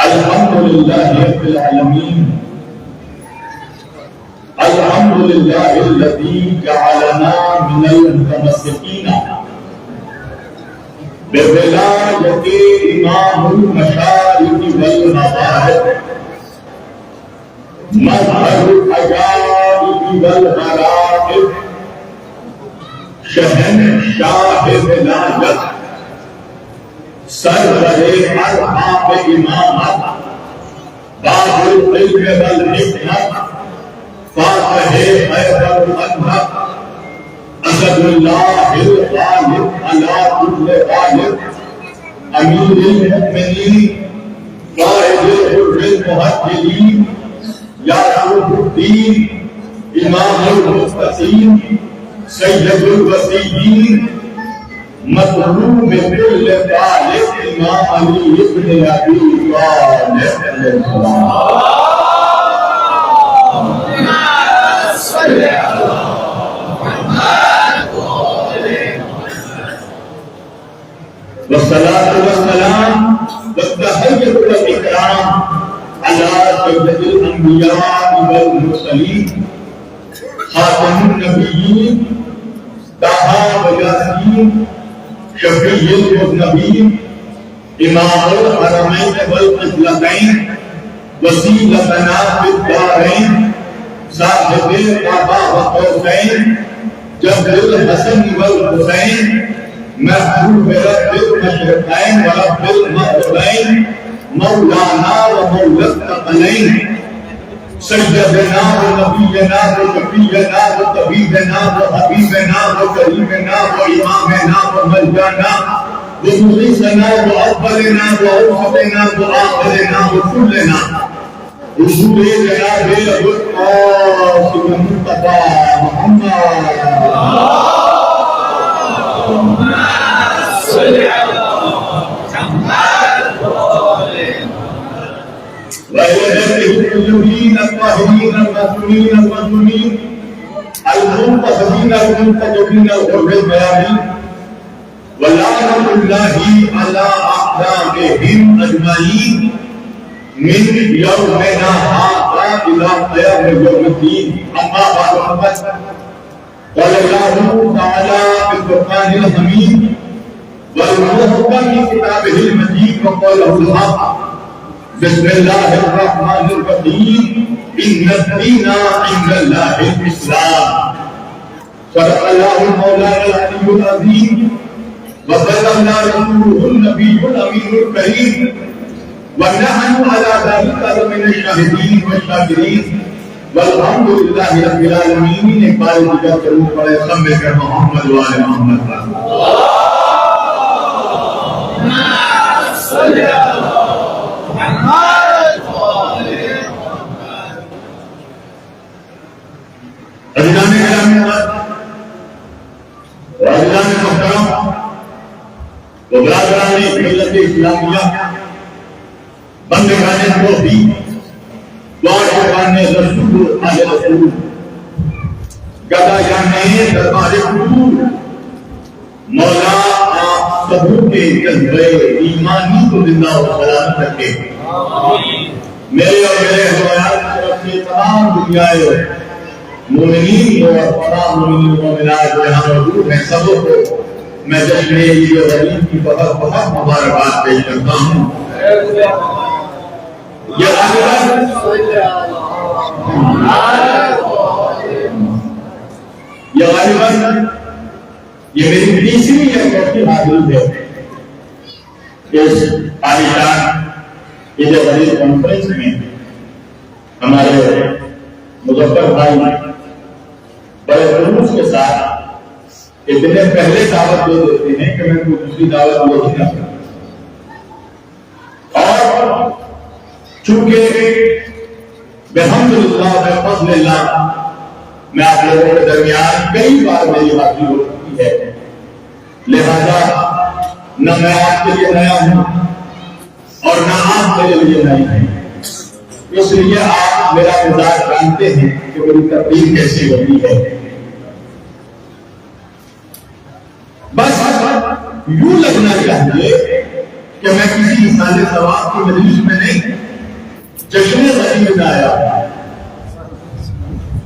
الحمدللہ رب العالمین الحمدللہ الذی جعلنا من المتمسکین بولایت امام المشارق والمغارب مظہر العجائب والغرائب شہنشاہ ولایت سرور ارباب امامت باب العلم والحکمت فاتح خیبر الانبت اسد اللہ الغالب علی کل غالب امیر المؤمنین قائد الحر المہجرین یعقوب الدین امام المتقین سید الوصیین مطلوب کل طالب امام علی ابن ابی طالب علیہ السلام والصلاة والسلام والتحية والإكرام على سيد الأنبياء والمرسلين خاتم النبيين طه وياسين شفيع المذنبين إمام الحرمين والقبلتين وسيلتنا في الدارين صاحب القبا والقوسين جبل الحسن والحسين محبوب رب المشرقين ورب المغربين مولانا ومولى الثقلين سيدنا ونبينا وشفيعنا وطبيبنا وحبيبنا وكريمنا وإمامنا وملجانا ومغيثنا وأفضلنا وأوسطنا وآخرنا وكلنا رسول جناب القاسم المصطفى محمد اللهم صل على محمد وإلى الذين الطاهرين المسلمين المظلومين المنتصبين المنتجبين الغر البيامين ولعنة الله على أعدائهم أجمعين من يومنا هذا إلى قيام يوم الدين. أما بعد قال الله تعالى في القرآن الحميد والمحكم في كتابه المجيد وقوله الحق بسم الله الرحمن الرحيم إن الدين عند الله الإسلام. صدق الله مولانا العلي العظيم وبلغنا رسوله النبي الأمين الكريم ونحن على ذلك من الشاهدين والشاكرين والحمد لله رب العالمين. اقبال ذکر ضرور پڑھے سب میں کر محمد وآل محمد صلی اللہ عزیزان گرامی عزیزان محترم و برادران ملت اسلامیہ بندگان توحید وارثان رسول علیہ رسول گدایان دربار حضور مولا آپ سبوں کے جذبے ایمانی کو زندہ و سلامت رکھے. میرے اور میرے حوالات طرف سے تمام دنیائے مومنین اور تمام مومنین مومنات جہاں موجود ہیں سبوں کو میں جشن عید غریب کی بہت بہت مبارکباد پیش کرتا ہوں. یہ غالباً یہ میری تیسری یا چوتھی حاضری ہے اس عالیشان عید غریب کانفرنس میں. ہمارے مظفر بھائی بڑے خلوص کے ساتھ اتنے پہلے دعوت دے دیتے ہیں کہ میں کوئی دوسری دعوت نہیں نہ کروں. اور چونکہ بحمدللہ بفضل اللہ میں آپ لوگوں کے درمیان کئی بار میری حاضری ہو چکی ہے، لہذا نہ میں آپ کے لیے نیا ہوں اور نہ آپ میرے لیے نئی ہیں. اس لیے آپ میرا مزاج جانتے ہیں کہ میری تقریر کیسی ہوتی ہے. بس یوں لگنا چاہیے کہ میں کسی مثال ثواب کی مجلس میں نہیں جشن غنیمت میں آیا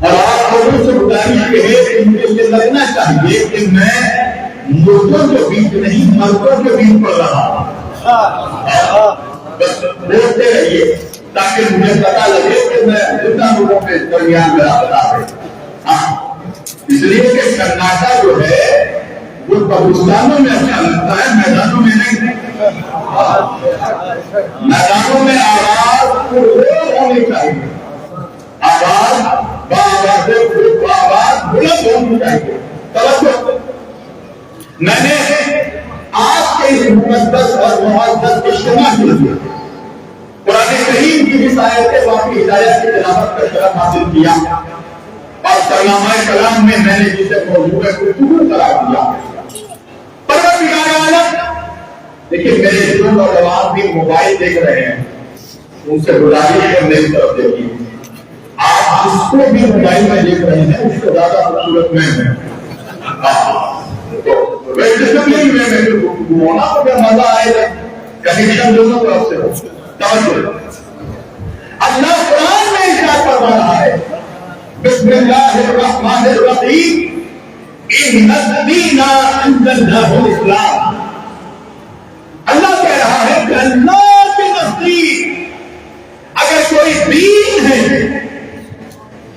اور آپ لوگوں سے گزارش یہ ہے کہ مجھے یہ لگنا چاہیے کہ میں مردوں کے بیچ نہیں مردوں کے بیچ پڑھ رہا ہوں. بس بولتے رہیے تاکہ مجھے پتا لگے کہ میں زندہ لوگوں کے درمیان میرا بتا رہے. ہاں اس لیے کہ سناٹا جو ہے وہ پاکستانوں میں اچھا لگتا ہے, میدانوں میں نہیں. میدانوں میں آواز ہونی چاہیے, آواز بآواز بلند ہونی چاہیے. توجہ, میں نے آج کے اس مقدس اور معزز اجتماع کے لیے قرآن کریم کی اس آیت واقعی ہدایت کی تلاوت کا شرف حاصل کیا اور سرنامہ کلام میں میں نے جسے موضوع گفتگو قرار دیا. پروردگار عالم, دیکھیے میرے جو نوجوان بھی موبائل دیکھ رہے ہیں ان سے گزارش ہے میری طرف دیکھیے, آپ جس کو بھی موبائل میں دیکھ رہے ہیں اس سے زیادہ خوبصورت میں ہے. ڈسپلن میں ہونا تو مزہ آئے گا, کنیکشن دونوں طرف سے ہو. توجہ, اللہ قرآن میں ارشاد فرما رہا ہے بسم اللہ الرحمن الرحیم ان الدین عند اللہ الاسلام. اللہ کہہ رہا ہے کہ اللہ کے نزدیک اگر کوئی دین ہے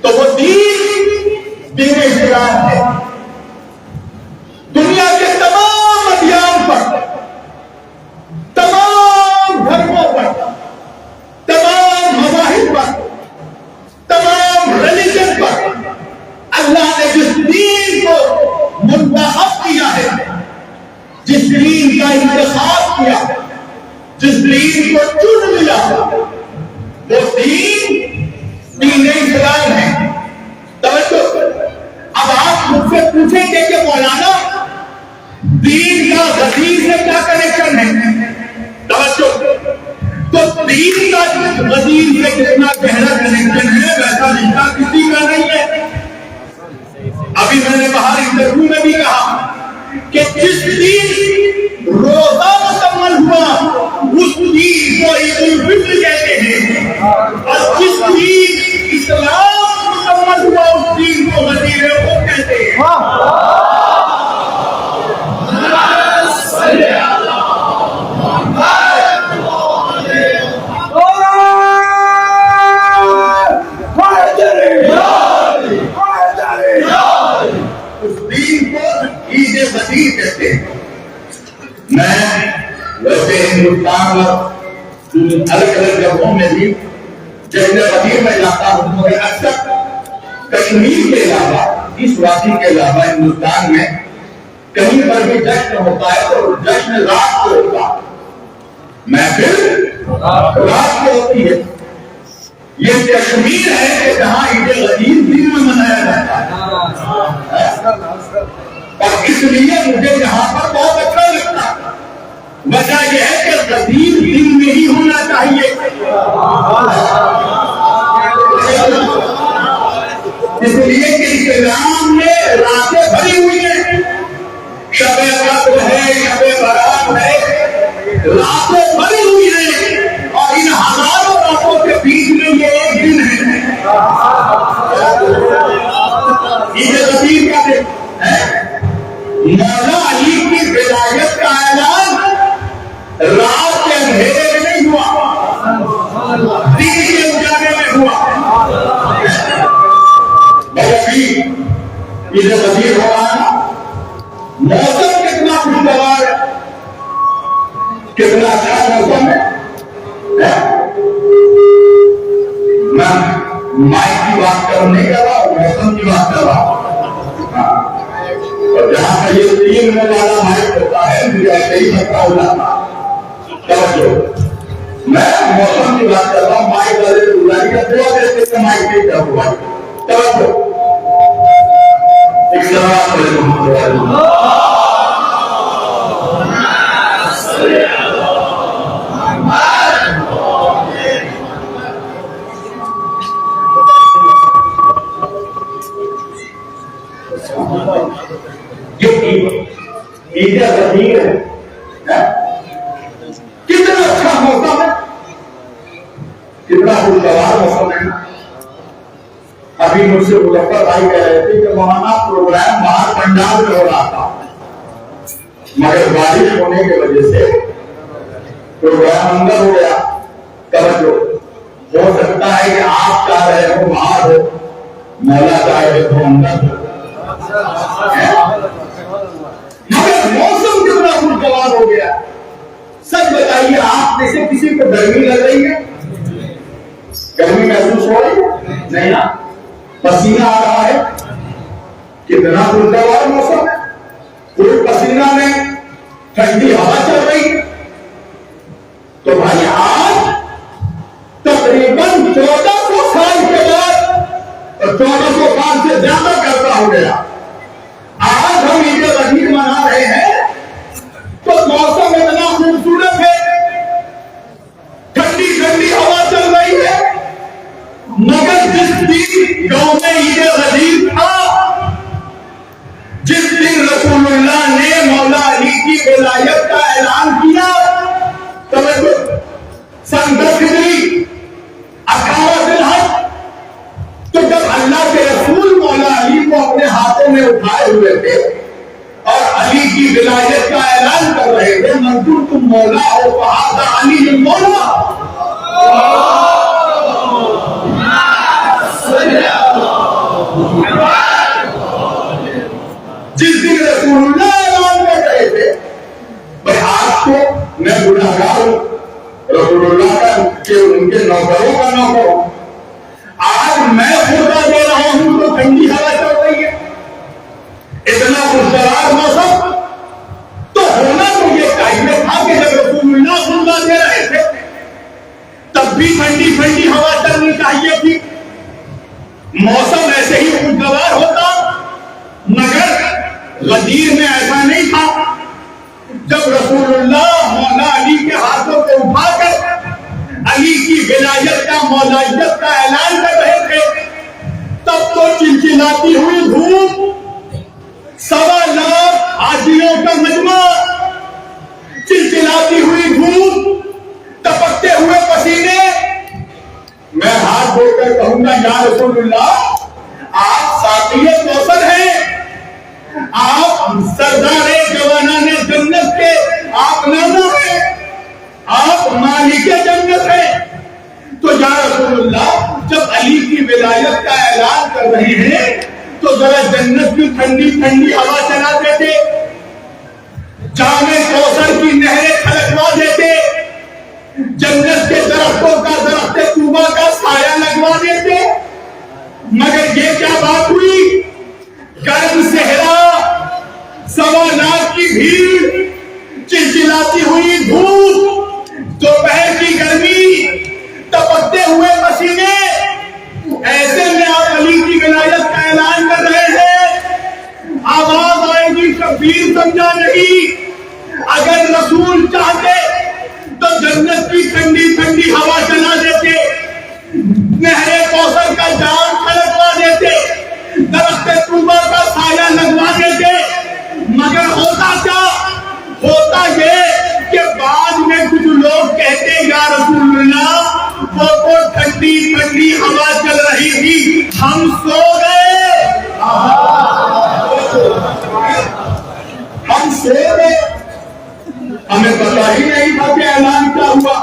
تو وہ دین اسلام ہے. دنیا کے تمام ادیان پر, تمام دھرموں پر, تمام مذاہب پر, تمام ریلیجن پر اللہ نے جس دین کو منتخب کیا ہے, جس دین کا انتخاب کیا, جس دین کو چن لیا, وہ دین اسلام ہے. توجہ, اب آپ مجھ سے پوچھیں گے کہ مولانا دین کا غدیر سے کیا کنیکشن ہے؟ توجہ, تو دین کا غدیر سے کتنا گہرا کنیکشن ہے ویسا رشتہ کسی کا نہیں ہے. ابھی میں نے باہر انٹرویو میں بھی کہا کہ جس دن روزہ مکمل ہوا اس دین کو عید الفطر کہتے ہیں, اور جس دن اسلام مکمل ہوا اس دین کو غدیر وہ کہتے ہیں. میں ویسے ہندوستان اور الگ الگ جگہوں میں بھی جشن غدیر میں جاتا ہوں, مگر اکثر کشمیر کے علاوہ, اس واقعے کے علاوہ ہندوستان میں کہیں پر بھی جشن ہوتا ہے تو جشن رات کو ہوتا ہے, محفل رات کو ہوتی ہے. یہ کشمیر ہے کہ جہاں عید غدیر دن میں منایا جاتا ہے, اور اس لیے مجھے یہاں پر بہت اچھا لگتا ہے. وجہ یہ ہے کہ غدیر دن میں ہی ہونا چاہیے, اس لیے کہ اسلام میں راتیں بھری ہوئی ہیں, شب قدر ہے, شب برات ہے, راتیں بھری ہوئی ہیں, اور ان ہزاروں راتوں کے بیچ میں یہ ایک دن ہے. عید غدیر کا دن ہے. مولا علی کی ولایت کا اعلان رات کے اندھیرے میں نہیں ہوا, دن کے اجالے میں ہوا. ابھی عید غدیر ہو رہا ہے, موسم کتنا خوشگوار ہے, کتنا اچھا موسم ہے. میں مائک کی بات نہیں کر رہا ہوں, موسم کی بات کر رہا ہوں. اور جہاں کا یہ 3 منٹ والا مائک ہوتا ہے مجھے ایسے ہی پتا ہو جاتا. توجہ, میں موسم کی بات کر رہا ہوں, مائک والے کو بلائی کا دعا دیتے کہ مائک نہیں کر ہوا. توجہ, ایک سوال عید غدیر ہے, کس خوشگوار موسم ہے نا. ابھی مجھ سے مظفر بھائی کہہ رہے تھے کہ مولانا پروگرام باہر پنجاب میں ہو رہا تھا مگر بارش ہونے کی وجہ سے پروگرام اندر ہو گیا. توجہ, ہو سکتا ہے کہ آپ چاہ رہے ہو باہر ہو, مولا چاہے تو اندر ہو, مگر موسم کتنا خوشگوار ہو گیا. سچ بتائیے, آپ میں سے کسی کو گرمی لگ رہی ہے؟ گرمی محسوس ہو رہی ہے؟ نہیں نا. پسینہ آ رہا ہے, کتنا خوشگوار موسم ہے, کوئی پسینہ نہیں, ٹھنڈی ہوا چل رہی ہے. تو بھائی آج تقریباً 1400 سال کے بعد, اور 1400 سال سے زیادہ کرتا ہو گیا, آج ہم عید غدیر منا رہے ہیں تو موسم اتنا خوبصورت ہے, ٹھنڈی ٹھنڈی ہوا چل رہی ہے. مگر جس دن یوم عید غدیر تھا, جس دن رسول اللہ نے مولا علی کی ولایت کا اعلان کیا, سن 10 ہجری 18 ذی الحج, تو جب اللہ کے رسول مولا علی کو اپنے ہاتھوں میں اٹھائے ہوئے تھے اور علی کی ولایت کا اعلان کر رہے تھے, منظور تم مولا ہو, فہذا علی مولا. جس دن رسول اللہ اعلان کر رہے تھے, بھائی آج تو میں گناہگار ہوں, رسول اللہ کا کہ ان کے نوکروں کا نوکر ہوں, آج میں خدا دے رہا ہوں تو ٹھنڈی ہوا چل رہی ہے, اتنا خوشگوار موسم. تو ہونا تو یہ چاہیے تھا کہ جب رسول اللہ خدا دے رہے تھے تب بھی ٹھنڈی ٹھنڈی ہوا چلنی چاہیے تھی, موسم ایسے ہی خوشگوار ہوتا. مگر غدیر میں ایسا نہیں تھا. جب رسول اللہ مولا علی کے ہاتھوں کو اٹھا کر علی کی ولایت کا مولائیت کا اعلان کر رہے تھے, تب تو چلچلاتی ہوئی دھوپ, 1.25 لاکھ حاجیوں کا مجمع, چلچلاتی ہوئی دھوپ, ٹپکتے ہوئے پسینے. میں ہاتھ جوڑ کر کہوں گا, یا رسول اللہ, آپ ساقی کوثر ہیں, آپ سردار جوانان جنت کے آپ نانا ہیں, آپ مالک جنت ہیں. تو یا رسول اللہ, جب علی کی ولایت کا اعلان کر رہے ہیں تو ذرا جنت کی ٹھنڈی ٹھنڈی ہوا چلا دیتے, جام کوثر کی نہریں کھلکوا دیتے, جنت کے درختوں کا درخت طوبہ کا سایہ لگوا دیتے. مگر یہ کیا بات ہوئی, گرم صحرا, 1.25 لاکھ کی بھیڑ, چلچلاتی ہوئی دھوپ, دوپہر کی گرمی, ٹپکتے ہوئے پسینے, ایسے میں آپ علی کی ولایت کا اعلان کر رہے ہیں. آواز آئے گی شبیر سمجھا نہیں, اگر رسول چاہتے تو جنت کی ٹھنڈی ٹھنڈی ہوا چلا دیتے, نہر کوثر کا جام کھلکوا دیتے, درخت طوبہ کا سایہ لگوا دیتے. مگر ہوتا کیا, ہوتا یہ کہ بعد میں کچھ لوگ کہتے, یا رسول اللہ, وہ ٹھنڈی ٹھنڈی ہوا چل رہی تھی, ہم سو گئے, ہم سو گئے, ہمیں پتا ہی نہیں تھا کہ اعلان کیا ہوا,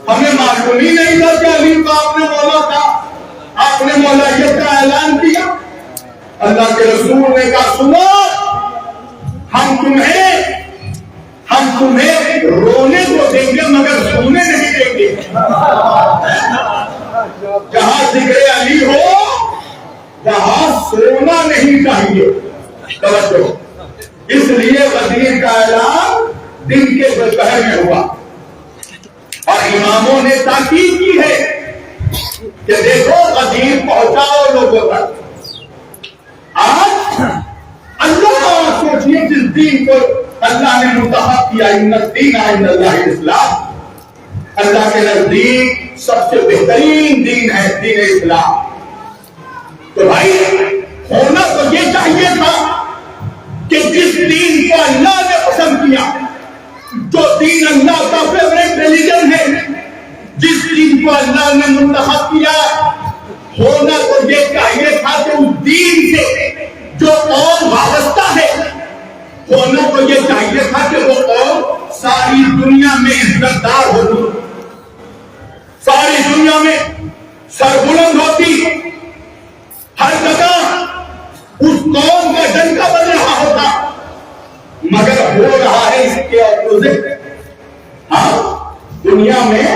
ہمیں معلوم ہی نہیں تھا کہ علی کو آپ نے مولا تھا, آپ نے مولائیت کا اعلان کیا. اللہ کے رسول نے کہا, سنو, ہم تمہیں رونے کو دیں گے مگر سونے نہیں دیں گے. جہاں ذکر علی ہو وہاں سونا نہیں چاہیے. توجہ, اس لیے غدیر کا اعلان دن کے دوپہر میں ہوا, اور اماموں نے تاکید کی ہے کہ دیکھو غدیر پہنچاؤ لوگوں تک. آج اللہ سوچیے, جس دین کو اللہ نے منتخب کیا, ان الدین عند اللہ الاسلام, اللہ کے نزدیک سب سے بہترین دین ہے دین اسلام. تو بھائی ہونا تو یہ چاہیے تھا کہ جس دین کو اللہ نے پسند کیا, جو دین اللہ کا فیوریٹ ریلیجن ہے, جس دین کو اللہ نے منتخب کیا، ہونا تو یہ چاہیے تھا کہ اس دین سے جو قوم وابستہ ہے، ہونا تو یہ چاہیے تھا کہ وہ قوم ساری دنیا میں عزت دار ہوتی، ساری دنیا میں سربلند ہوتی، ہر جگہ اس قوم کا ڈنکا بج رہا ہوتا، مگر ہو رہا ہے اس کے اپوزٹ۔ ہاں دنیا میں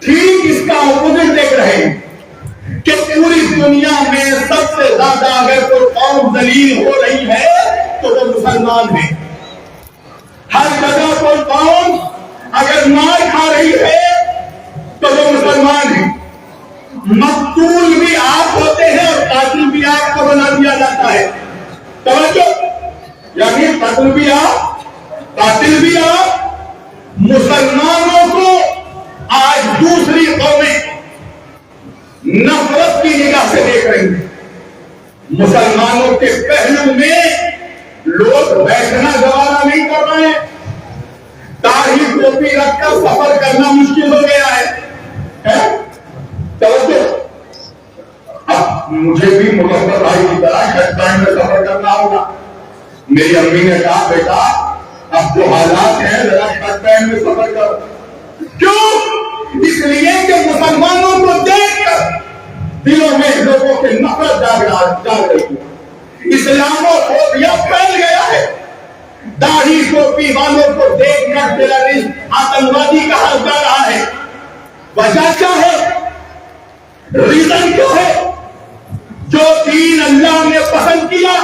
ٹھیک اس کا اپوزٹ دیکھ رہے ہیں کہ پوری دنیا میں سب سے زیادہ اگر کوئی قوم ذلیل ہو رہی ہے تو وہ مسلمان ہے۔ ہر جگہ کوئی قوم اگر مار کھا رہی ہے تو وہ مسلمان ہے۔ مقتول بھی آپ ہوتے ہیں اور قاتل بھی آپ کو بنا دیا جاتا ہے۔ توجہ، یعنی قتل بھی آپ، قاتل بھی آپ۔ مسلمانوں کو آج دوسری قومیں نفرت کی نگاہ سے دیکھ رہی ہیں۔ مسلمانوں کے پہلو میں لوگ بیٹھنا گوارا نہیں کر رہے ہیں، داڑھی ٹوپی رکھ کر سفر کرنا مشکل ہو گیا ہے۔ توجہ، اب مجھے بھی مظفر بھائی کی طرح شرٹ پینٹ میں سفر کرنا ہوگا۔ میری امی نے کہا بیٹا اب جو حالات ہیں ذرا شرٹ پینٹ میں سفر کرو۔ کیوں؟ اس لیے کہ مسلمانوں کو دیکھ کر دلوں میں لوگوں کے نفرت جاگ رہی ہے، اسلام و فوبیا پھیل گیا ہے۔ داڑھی ٹوپی والوں کو دیکھ کر ٹیررسٹ آتنکوادی کہا جا رہا ہے۔ وجہ کیا ہے؟ ریزن کیا ہے؟ جو دین اللہ نے پسند کیا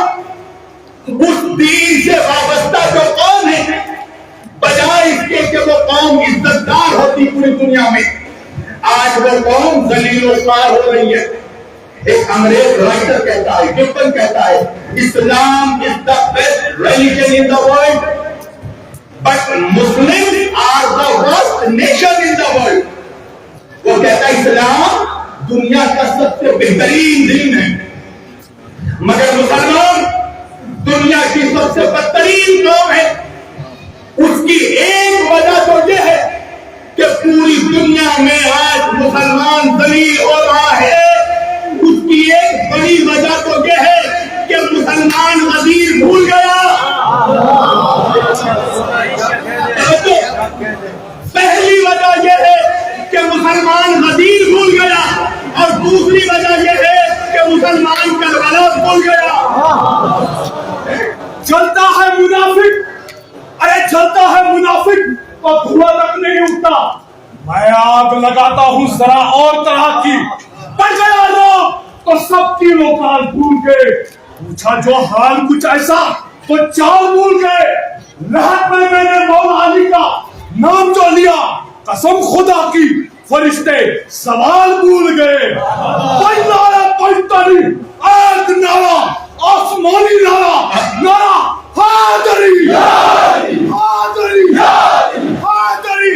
اس دین سے وابستہ جو قوم ہے، بجائے اس کے کہ وہ قوم عزت دار ہوتی پوری دنیا میں، آج وہ قوم ذلیل و خوار ہو رہی ہے۔ ایک انگریز رائٹر کہتا ہے، گپن کہتا ہے، اسلام is the best religion in the world but Muslims are the worst nation in the world۔ وہ کہتا ہے اسلام دنیا کا سب سے بہترین دین ہے، مگر مسلمان دنیا کی سب سے بدترین قوم ہے۔ اس کی ایک وجہ تو یہ ہے کہ پوری دنیا میں آج مسلمان ذلیل ہو رہا ہے، اس کی ایک بڑی وجہ تو یہ ہے کہ مسلمان غدیر بھول گیا۔ پہلی وجہ یہ ہے کہ مسلمان غدیر بھول گیا، اور دوسری وجہ یہ ہے کہ مسلمان کربلا بھول گیا۔ جلتا ہے منافق، ارے جلتا ہے منافق اور دھواں تک نہیں اٹھتا۔ میں آگ لگاتا ہوں ذرا اور طرح کی، پڑ گیا لوگ تو سب کی وقال بھول گئے، پوچھا جو حال کچھ ایسا تو چال بھول گئے۔ لہت میں نے مولا علی کا نام جو لیا، قسم خدا کی فرشتے سوال بھول گئے۔ کوئی نعرہ کوئی تری ایک نعرہ آسمانی نعرہ، نعرہ حیدری حیدری حیدری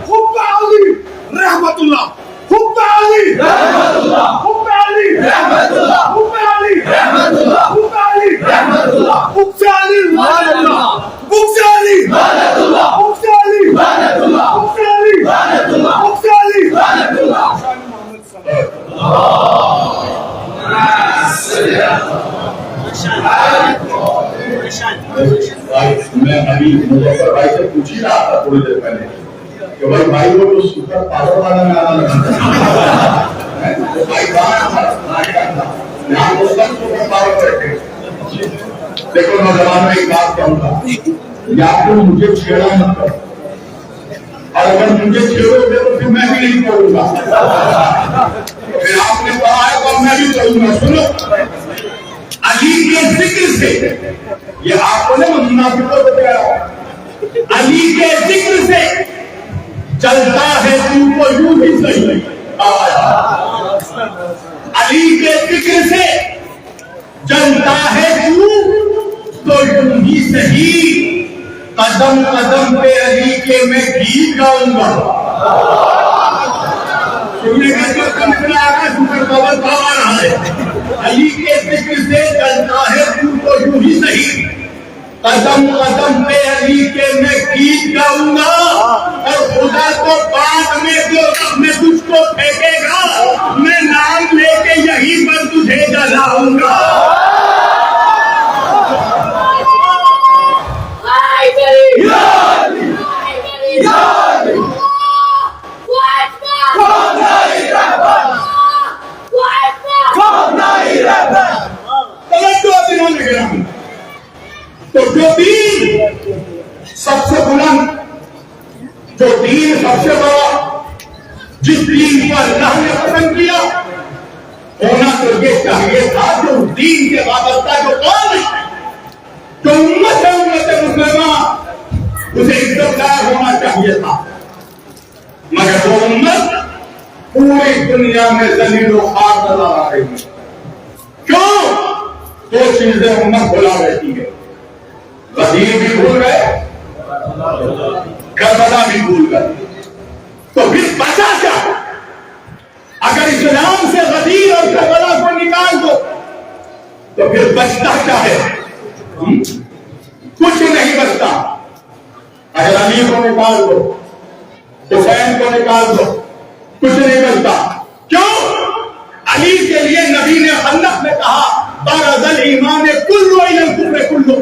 حب علی رحمت اللہ، حب علی رحمت اللہ، حب علی رحمت اللہ، حب علی رحمت اللہ، حب علی رحمت اللہ، حب علی رحمت اللہ، حب علی رحمت اللہ، حب علی رحمت اللہ، حب علی رحمت اللہ، حب علی رحمت اللہ۔ میں ابھی مظفر بھائی سے پوچھ ہی رہا تھا تھوڑی دیر پہلے کہ بھائی بھائی وہ تو سپر پاور والا نعرہ لگاتا ہے، بھائی دیکھو نوجوان میں ایک بات کہوں گا، یا تو مجھے چھیڑا مت کرو، اور اگر مجھے چھیڑو گے تو پھر میں بھی نہیں کروں گا، پھر آپ نے کہا ہے تو میں بھی کروں گا۔ سنو، علی کے ذکر سے، یہ آپ کو نہیں منافقوں کو کہہ رہا ہوں، علی کے ذکر سے چلتا ہے تو کو یوں ہی صحیح، علی کے ذکر سے چلتا ہے تو یوں ہی صحیح، قدم قدم پہ علی کے میں گیت گاؤں گا۔ سننے کا جو سلسلہ آ رہا ہے سپر پاور کہاں آ رہا ہے؟ علی کے ذکر سے چلتا ہے تو یوں ہی صحیح، قدم قدم پہ علی کے میں گیت گاؤں گا، اور خدا کو بعد میں جو تو جو دین سب سے بلند، جو دین سب سے بڑا، جس دین کو اللہ نے پسند کیا، ہونا تو یہ چاہیے تھا جو دین کے وابستہ جو قوم ہے، جو امت ہے، امت مسلمہ، اسے عزت دار ہونا چاہیے تھا، مگر وہ امت پوری دنیا میں ذلیل و خوار نظر آ رہی ہے۔ کیوں؟ دو چیزیں امت بھلا رہتی ہے، غدیر بھی بھول گئے، کربلا بھی بھول گئے، تو پھر بچا کیا؟ اگر اسلام سے غدیر اور کربلا کو نکال دو تو پھر بچتا کیا ہے؟ کچھ نہیں بچتا۔ اگر علی کو نکال دو، حسین کو نکال دو، کچھ نہیں بچتا۔ کیوں؟ علی کے لیے نبی نے خندق میں کہا بارز الایمان کلو الی الکفر کلو،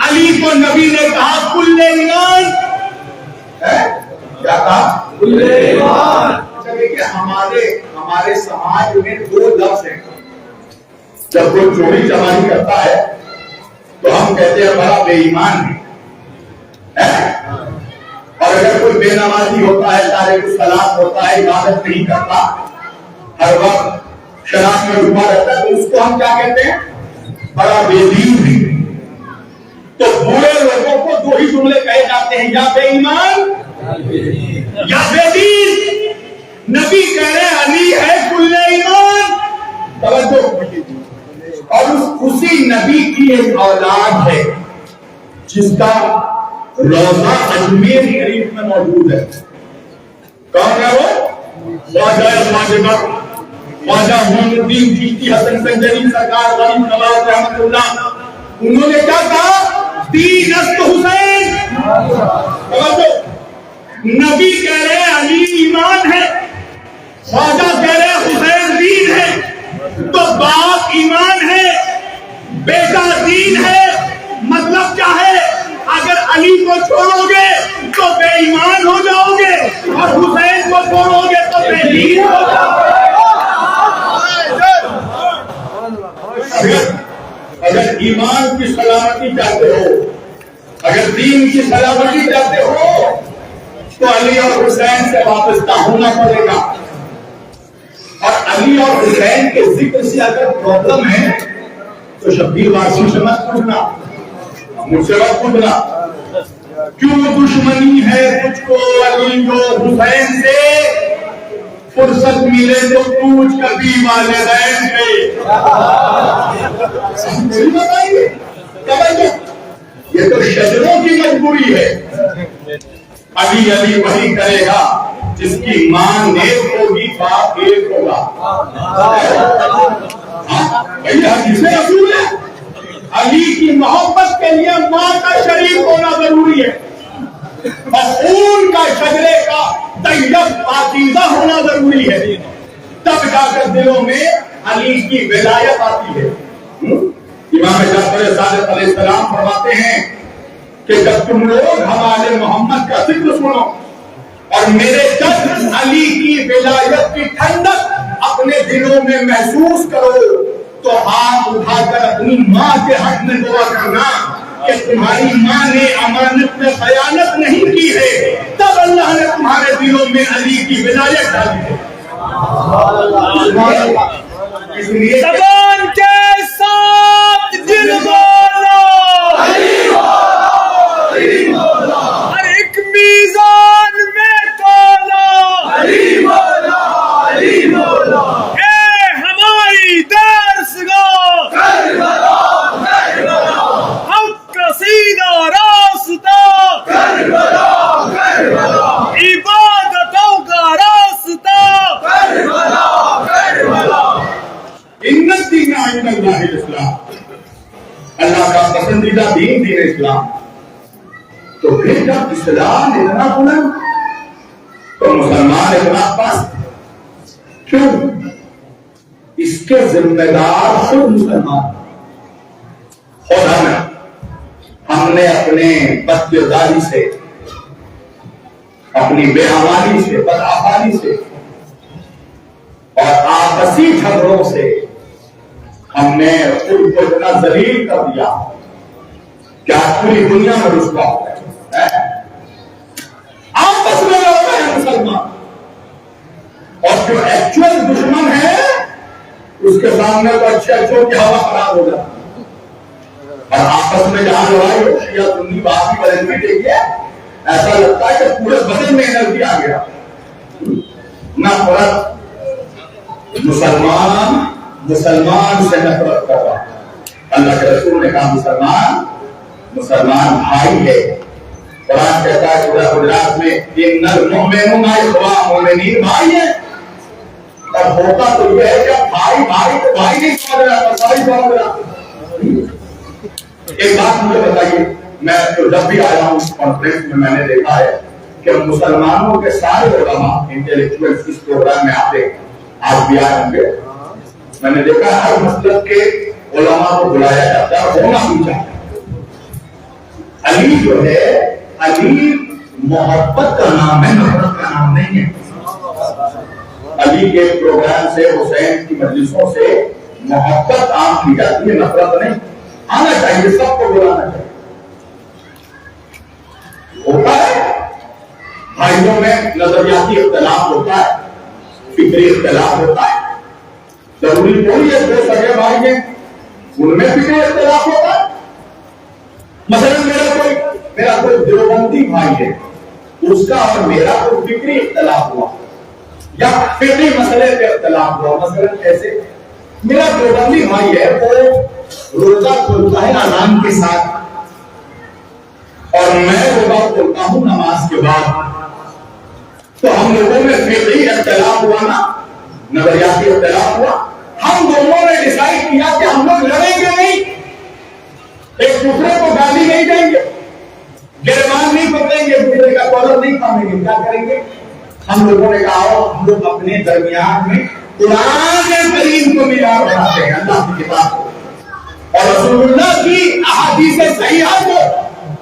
علی کو نبی نے کہا کل ایمان، کیا کہا؟ کل ایمان۔ کہ ہمارے سماج میں دو لفظ ہیں، جب کوئی چوری چماری کرتا ہے تو ہم کہتے ہیں بڑا بے ایمان ہے، اور اگر کوئی بے نمازی ہوتا ہے، تارک الصلاۃ ہوتا ہے، عبادت نہیں کرتا، ہر وقت شراب میں ڈوبا رہتا ہے، تو اس کو ہم کیا کہتے ہیں؟ بڑا بے دین بھی۔ تو بوڑھے لوگوں کو دو ہی جملے کہے جاتے ہیں، یا بے ایمان یا بے دین۔ نبی کہہ رہے علی ہے کل ایمان، توجہ، اور اسی نبی کی ایک اولاد ہے جس کا روضہ اجمیر شریف میں موجود ہے۔ کون ہے وہ؟ خواجہ معین الدین چشتی حسن سنجری سرکار غریب نواز رحمت اللہ، انہوں نے کیا کہا؟ دین است حسین۔ نبی کہہ رہے علی ایمان ہے، خواجہ کہہ رہے حسین دین ہے، تو باپ ایمان ہے، بیٹا دین ہے، مطلب کیا ہے؟ اگر علی کو چھوڑو گے تو بے ایمان ہو جاؤ گے، اور حسین کو چھوڑو گے تو بے دین ہو جاؤ گے۔ اگر ایمان کی سلامتی چاہتے ہو، اگر دین کی سلامتی چاہتے ہو، تو علی اور حسین سے وابستہ ہونا پڑے گا۔ اور علی اور حسین کے ذکر سے اگر پرابلم ہے تو شبیر وارسی سے مت پوچھنا، مجھ سے مت پوچھنا کیوں دشمنی ہے تجھ کو علی و حسین سے، فرصت ملے تو پوچھ کبھی والدین سے۔ یہ تو شجروں کی مجبوری ہے۔ علی علی وہی کرے گا جس کی ماں نیک ہوگی، باپ ایک ہوگا۔ یہ حدیث رسول ہے۔ علی کی محبت کے لیے ماں کا شریک ہونا ضروری ہے، اور خون کا شجرے کا طیب پاکیزہ ہونا ضروری ہے، تب جا کر دلوں میں علی کی ولایت آتی ہے۔ امام جعفر صادق علیہ السلام فرماتے ہیں کہ جب تم لوگ ہمارے محمد کا ذکر سنو اور میرے جد علی کی ولایت کی ٹھنڈک اپنے دلوں میں محسوس کرو تو ہاتھ اٹھا کر اپنی ماں کے حق میں دعا کرنا کہ تمہاری ماں نے امانت میں خیانت نہیں کی ہے، تب اللہ نے تمہارے دلوں میں علی کی ولایت ڈالی ہے۔ اس لیے زبان کے ساتھ دل بولو، ہر ایک میزان میں تولو، اے ہماری درسگاہ، حق کا سیدھا راستہ، عبادتوں کا راستہ، ان الدین عند اللہ الاسلام، اللہ کا پسندیدہ دین دین اسلام۔ تو پھر جب اسلام اتنا بلند تو مسلمان اتنا پست کیوں؟ اس کے ذمہ دار خود مسلمان، خود ہم نے اپنے بدکرداری سے اپنی بے حوالی سے، بدعمالی سے اور آپسی جھگڑوں سے ہم نے خود کو اتنا ذلیل کر دیا کہ آج پوری دنیا میں رسوا ہو گئے۔ آپس میں لڑ رہے ہیں مسلمان، اور جو ایکچوئل دشمن ہے اس کے سامنے تو اچھے اچھوں کی ہوا خراب ہو جاتی، اور آپس میں جہاں لڑائی ہو شیعہ سنی بات کی بدلتی دیکھیے، ایسا لگتا ہے کہ پورے بدن میں انرجی آ گیا۔ نفرت، مسلمان سے نفرت کر رہا ہے۔ اللہ کے رسول نے کہا مسلمان بھائی ہے۔ قرآن کہتا ہے سورہ حجرات میں ان المؤمنون اخوۃ، مومنین بھائی ہیں۔ اور ہوتا تو یہ ہے کہ بھائی کو بھائی نہیں سمجھ رہا، بھائی سمجھ رہا۔ ایک بات مجھے بتائیے، میں تو جب بھی آیا ہوں کانفرنس میں نے دیکھا ہے کہ مسلمانوں کے سارے علماء انٹلیکچوئلز اس پروگرام میں آتے ہیں، آج بھی آئے ہوں گے۔ میں نے دیکھا ہر مسلک کے علماء کو بلایا جاتا ہے، ہونا بھی چاہیے۔ علی جو ہے، علی محبت کا نام ہے، نفرت کا نام نہیں ہے۔ علی کے پروگرام سے، حسین کی مجلسوں سے محبت عام کی جاتی ہے، نفرت نہیں۔ آنا چاہیے، سب کو بلانا چاہیے۔ ہوتا ہے بھائیوں میں نظریاتی اختلاف ہوتا ہے، فکری اختلاف ہوتا ہے، ضروری کوئی ہے دو سگے بھائی ہیں ان میں فکری اختلاف ہوتا ہے۔ مثلا میرا کوئی دیوبندی بھائی ہے، اس کا اور میرا کوئی فکری اختلاف ہوا یا فکری مسئلے پہ اختلاف ہوا۔ مثلا ایسے میرا دیوبندی بھائی ہے، وہ روزہ کھولتا ہے اذان کے ساتھ اور میں روزہ کھولتا ہوں نماز کے بعد، تو ہم لوگوں میں فکری اختلاف ہوا نا، نظریاتی اختلاف ہوا۔ ہم دونوں نے ڈیسائیڈ کیا کہ ہم لوگ لڑیں گے نہیں، ایک دوسرے کو گالی نہیں دیں گے، گریبان نہیں پکڑیں گے، ایک دوسرے کا کالر نہیں تھامیں گے۔ کیا کریں گے؟ ہم لوگوں نے کہا ہم لوگ اپنے درمیان میں قرآن کریم کو معیار بناتے ہیں، اللہ کی کتاب کو اور رسول اللہ کی احادیث صحیحہ کو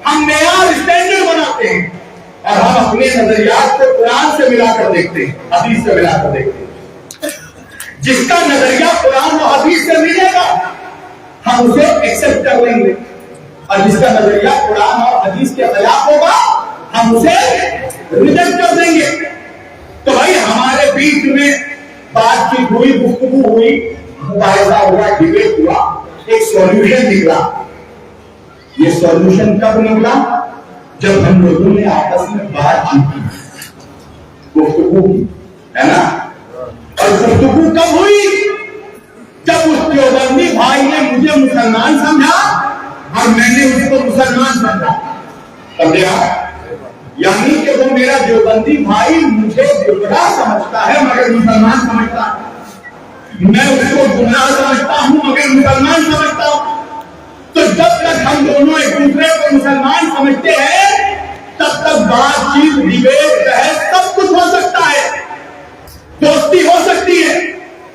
ہم معیار اسٹینڈرڈ بناتے ہیں، اور ہم اپنے نظریات کو قرآن سے ملا کر دیکھتے ہیں، حدیث سے ملا کر دیکھتے ہیں۔ جس کا نظریہ قرآن و حدیث سے ملے گا ہم اسے ایکسپٹ کر لیں گے، اور جس کا نظریہ قرآن اور حدیث کے خلاف ہوگا ہم اسے ریجیکٹ کر دیں گے۔ تو بھائی ہمارے بیچ میں بات چیت ہوئی، گفتگو ہوئی، مباحثہ ہوا، ڈیبیٹ ہوا، ایک سولوشن نکلا۔ یہ سولوشن کب نکلا؟ جب ہم لوگوں نے آپس میں بات چیت کی، گفتگو کی، ہے نا؟ اور گفتگو کب ہوئی؟ جب اس دیوبندی بھائی نے مجھے مسلمان سمجھا اور میں نے اس کو مسلمان سمجھا۔ سمجھا؟ یعنی کہ وہ میرا دیوبندی بھائی مجھے گمراہ سمجھتا ہے مگر مسلمان سمجھتا ہے، میں اس کو گمراہ سمجھتا ہوں مگر مسلمان سمجھتا ہوں۔ تو جب تک ہم دونوں ایک دوسرے کو مسلمان سمجھتے ہیں تب تک بات چیت، ڈیبیٹ، بحث سب کچھ ہو سکتا ہے، دوستی ہو سکتی ہے،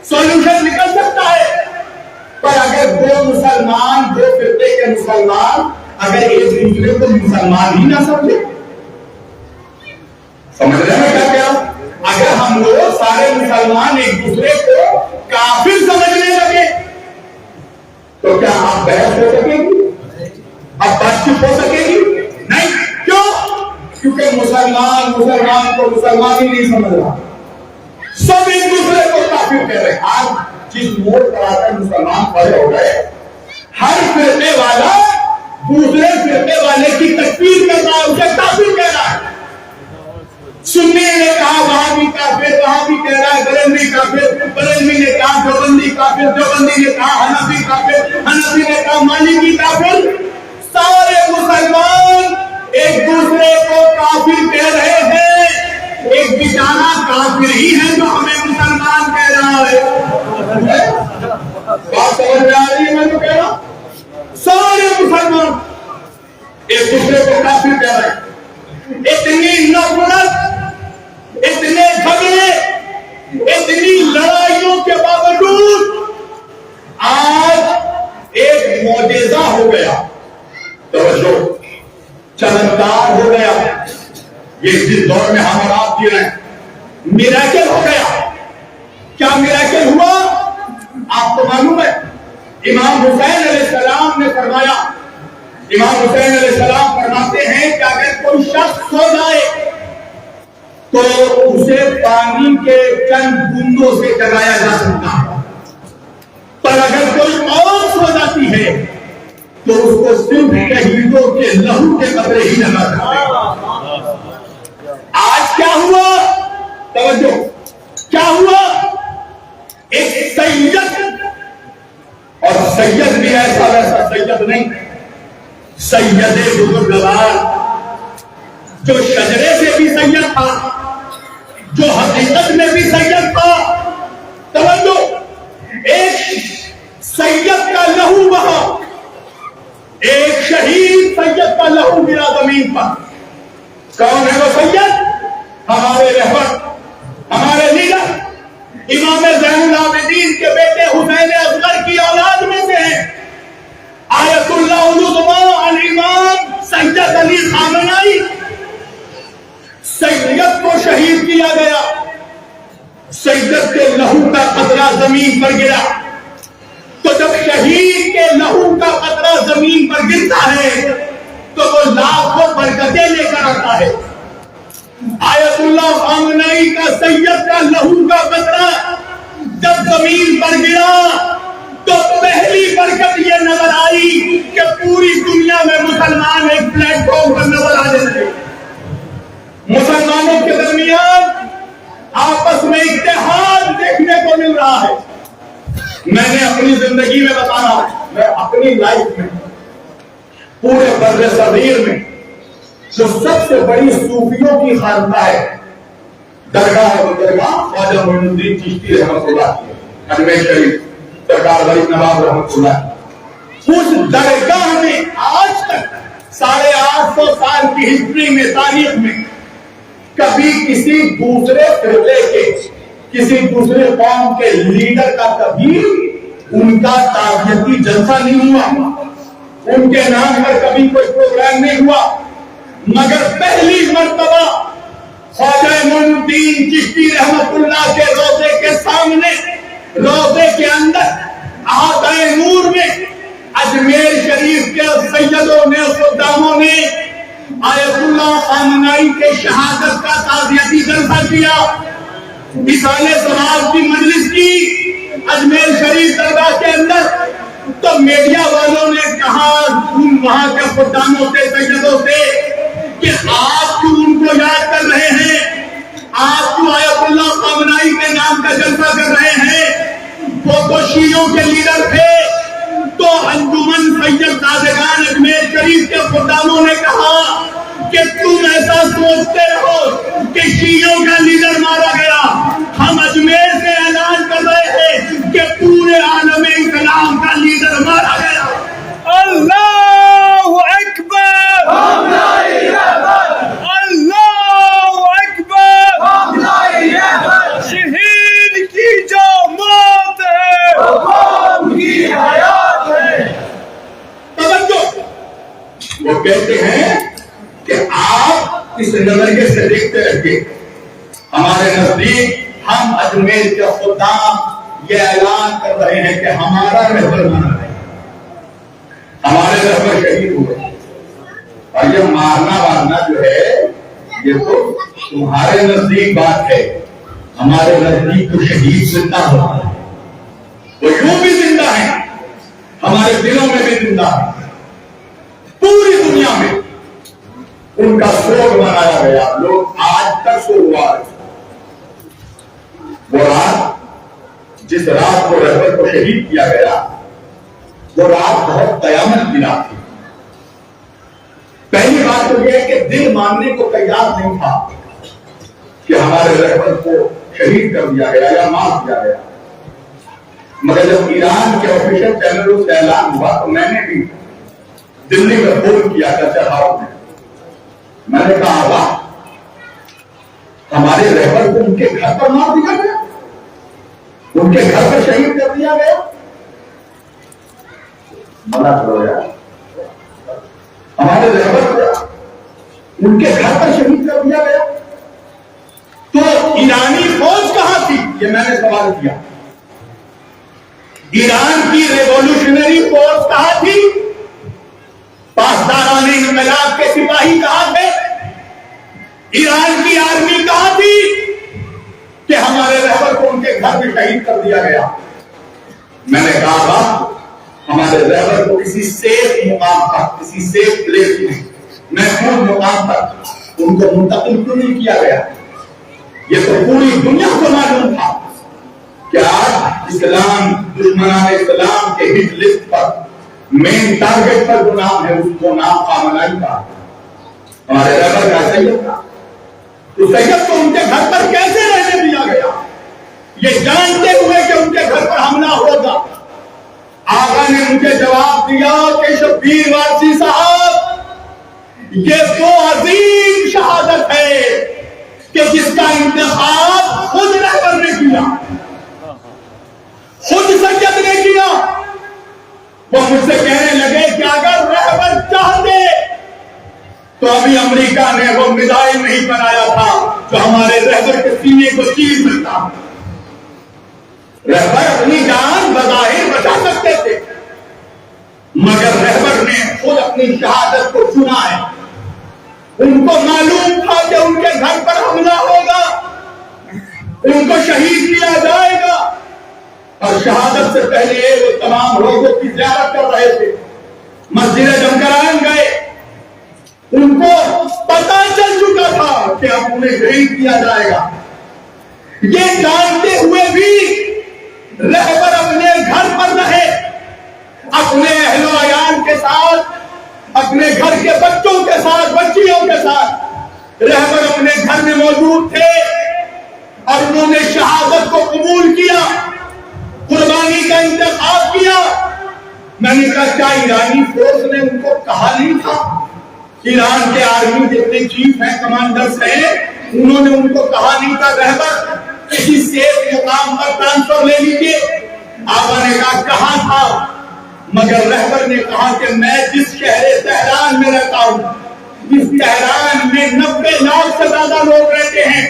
سولوشن نکل سکتا ہے۔ پر اگر دو مسلمان، دو فرقے کے مسلمان اگر ایک دوسرے کو مسلمان ہی نہ سمجھے، سمجھ رہے ہیں کیا کیا؟ اگر ہم لوگ سارے مسلمان ایک دوسرے کو کافر سمجھنے لگے تو کیا آپ بحث ہو سکے گی؟ اب بات چیت ہو سکے گی؟ نہیں۔ کیوں؟ کیونکہ مسلمان کو مسلمان ہی نہیں سمجھ رہا، سب ایک دوسرے کو کافر کہہ رہے ہیں۔ آج جس موڑ پر آ کر مسلمان کھڑے ہو گئے، ہر فرقے والا دوسرے فرقے والے کی تکفیر کر رہا ہے، اسے کافر کہہ رہا ہے۔ سنی نے کہا وہاں بھی کافر، وہاں بھی کہہ رہا ہے بریلوی کافر، بریلوی نے کہا دیوبندی کافر، دیوبندی نے کہا حنفی کافر، حنفی نے کہا مالکی کافر۔ سارے مسلمان ایک دوسرے کو کافر کہہ رہے ہیں، ایک بیچارہ کافر ہی ہے جو ہمیں مسلمان کہہ رہا ہے۔ بات سمجھ میں آ رہی ہے میں جو کہہ رہا ہوں؟ سارے مسلمان ایک دوسرے کو کافر کہہ رہے ہیں۔ اتنی نفرت، اتنے جھگڑے، اتنی لڑائیوں کے باوجود آج ایک معجزہ ہو گیا، توجہ، چمتکار ہو گیا۔ یہ جس دور میں ہم اور آپ جی رہے ہیں میراکل ہو گیا. کیا میراکل ہوا؟ آپ کو معلوم ہے امام حسین علیہ السلام نے فرمایا، امام حسین علیہ السلام فرماتے ہیں کہ اگر کوئی شخص سو جائے تو اسے پانی کے چند بوندوں سے جگایا جا سکتا ہے، پر اگر کوئی اور سو جاتی ہے تو اس کو صرف شہیدوں کے لہو کے قطرے ہی لگا سکتے. آج کیا ہوا؟ توجہ، کیا ہوا؟ ایک سید، اور سید بھی ایسا ویسا سید نہیں، سید بزرگوار جو شجرے سے بھی سید تھا، جو حقیقت میں بھی سید تھا. توجہ، ایک سید کا لہو بہا، ایک شہید سید کا لہو گرا زمین پر. کون ہے وہ سید؟ ہمارے رہبر، ہمارے لیڈر امام زین العابدین کے بیٹے حسین اصغر کی اولاد میں سے ہیں. آیت اللہ العظمیٰ الامام سید علی خامنئی، سیدت کو شہید کیا گیا. سیدت کے لہو کا قطرہ زمین پر گرا تو جب شہید کے لہو کا قطرہ زمین پر گرتا ہے تو وہ لاکھوں برکتیں لے کر آتا ہے. آیت اللہ خامنئی کا سید کا لہو کا قطرہ جب زمین پر گرا تو پہلی برکت یہ نظر آئی کہ پوری دنیا میں مسلمان ایک پلیٹ فارم پر نظر آنے لگے. مسلمانوں کے درمیان آپس میں اتحاد دیکھنے کو مل رہا ہے. میں نے اپنی زندگی میں بتانا، میں اپنی لائف میں پورے بر صغیر میں جو سب سے بڑی صوفیوں کی خانقاہ ہے، درگاہ ہے، وہ درگاہ خواجہ معین الدین چشتی رحمۃ اللہ کی، اجمیر شریف، سرکار غریب نواز رحمۃ اللہ. اس درگاہ میں آج تک 850 سال کی ہسٹری میں، تاریخ میں کبھی کسی دوسرے فرقے کے، کسی دوسرے قوم کے لیڈر کا کبھی ان کا تعزیتی جلسہ نہیں ہوا، ان کے نام پر کبھی کوئی پروگرام نہیں ہوا. مگر پہلی مرتبہ خواجہ معین الدین چشتی رحمت اللہ کے روضے کے سامنے، روضے کے اندر احاطۂ نور میں اجمیر شریف کے سیدوں نے، خداموں نے آیت اللہ خامنئی کے شہادت کا تعزیتی جلسہ کیا، مثال ثواب کی مجلس کی اجمیر شریف درگاہ کے اندر. تو میڈیا والوں نے کہا وہاں کے خداموں سے، سیدوں سے کہ آپ کیوں ان کو یاد کر رہے ہیں، آپ کیوں آیت اللہ خامنئی کے نام کا جلسہ کر رہے ہیں؟ وہ تو شیعوں کے لیڈر تھے. تو انجمن سید زادگان اجمیر شریف کے خداموں نے کہا کہ تم ایسا سوچتے ہو کہ شیعوں کا لیڈر مارا گیا، ہم اجمیر سے اعلان کر رہے ہیں کہ پورے عالم اسلام کا لیڈر مارا گیا. اللہ اکبر، اللہ اکبر. شہید کی جو موت ہے قوم کی حیات ہے. توجہ، وہ کہتے ہیں کہ آپ اس نظریے سے دیکھتے رہیے، ہمارے نزدیک ہم اجمیر کے خدام یہ اعلان کر رہے ہیں کہ ہمارا رہبر مانا ہے، ہمارے رہبر شہید ہوئے. اور یہ مارنا وارنا جو ہے یہ تو تمہارے نزدیک بات ہے، ہمارے نزدیک تو شہید زندہ ہوتا ہے. وہ یوں بھی زندہ ہے، ہمارے دلوں میں بھی زندہ ہے. پوری دنیا میں ان کا سوگ منایا گیا، لوگ آج تک سوگ ہوا. وہ رات، جس رات کو رہبر کو شہید کیا گیا، وہ رات بہت قیامت کی رات تھی. پہلی بات تو یہ ہے کہ دل ماننے کو تیار نہیں تھا کہ ہمارے رہبر کو شہید کر دیا گیا یا مار دیا گیا. مگر جب ایران کے آفیشل چینلوں سے اعلان ہوا تو میں نے بھی دلی میں فون کیا کلچر ہاؤس میں. میں نے کہا واہ، ہمارے رہبر کو ان کے گھر پر مار دیا گیا، ان کے گھر پر شہید کر دیا گیا. منع کرو یار، ہمارے رہبر کو ان کے گھر پر شہید کر دیا گیا. یہ میں نے سوال کیا. ایران کی ریولیوشنری فورس کہاں تھی؟ پاسداران انقلاب کے سپاہی کہاں تھے؟ ایران کی آرمی کہاں تھی کہ ہمارے رہبر کو ان کے گھر میں شہید کر دیا گیا؟ میں نے کہا ہمارے رہبر کو کسی سیف مقام پر، کسی سیف پلیس میں، محفوظ مقام پر ان کو منتقل کیوں نہیں کیا گیا؟ یہ تو پوری دنیا کو معلوم تھا کہ آج اسلام، دشمنان اسلام کے ہٹ لسٹ پر مین ٹارگٹ پر جو نام ہے اس کو نام خامنائی کا، ہمارے رہبر کا سید تھا. تو سید کو ان کے گھر پر کیسے رہنے دیا گیا؟ یہ جانتے ہوئے کہ ان کے گھر پر حملہ ہوگا. آقا نے مجھے جواب دیا کہ شبیر وارسی صاحب، یہ وہ عظیم شہادت ہے کہ جس کا انتخاب خود رہبر نے کیا، خود سید نے کیا. وہ مجھ سے کہنے لگے کہ اگر رہبر چاہتے تو ابھی امریکہ نے وہ میزائل نہیں بنایا تھا جو ہمارے رہبر کے سینے کو چیر سکتا. رہبر اپنی جان بظاہر بچا سکتے تھے، مگر رہبر نے خود اپنی شہادت کو چنا ہے. ان کو معلوم تھا کہ ان کے گھر پر حملہ ہوگا، ان کو شہید کیا جائے گا، اور شہادت سے پہلے وہ تمام روزوں کی زیارت کر رہے تھے. مسجد جمکران گئے، ان کو پتا چل چکا تھا کہ اب انہیں شہید کیا جائے گا. یہ جانتے ہوئے بھی رہبر اپنے گھر پر رہے، اپنے اہل و عیال کے ساتھ، اپنے گھر کے بچوں کے ساتھ، بچیوں کے ساتھ رہبر اپنے گھر میں موجود تھے، اور انہوں نے شہادت کو قبول کیا، قربانی کا انتخاب کیا. میں نے کہا کیا ایرانی فورس نے ان کو کہا نہیں تھا؟ ایران کے آرمی جتنے چیف ہیں، کمانڈرز ہیں، انہوں نے ان کو کہا نہیں تھا رہبر کسی سیف مقام پر ٹرانسفر لے لیجیے؟ آقا نے کہا تھا، مگر رہبر نے کہا کہ میں جس شہر تہران میں رہتا ہوں، اس تہران میں 90 لاکھ سے زیادہ لوگ رہتے ہیں.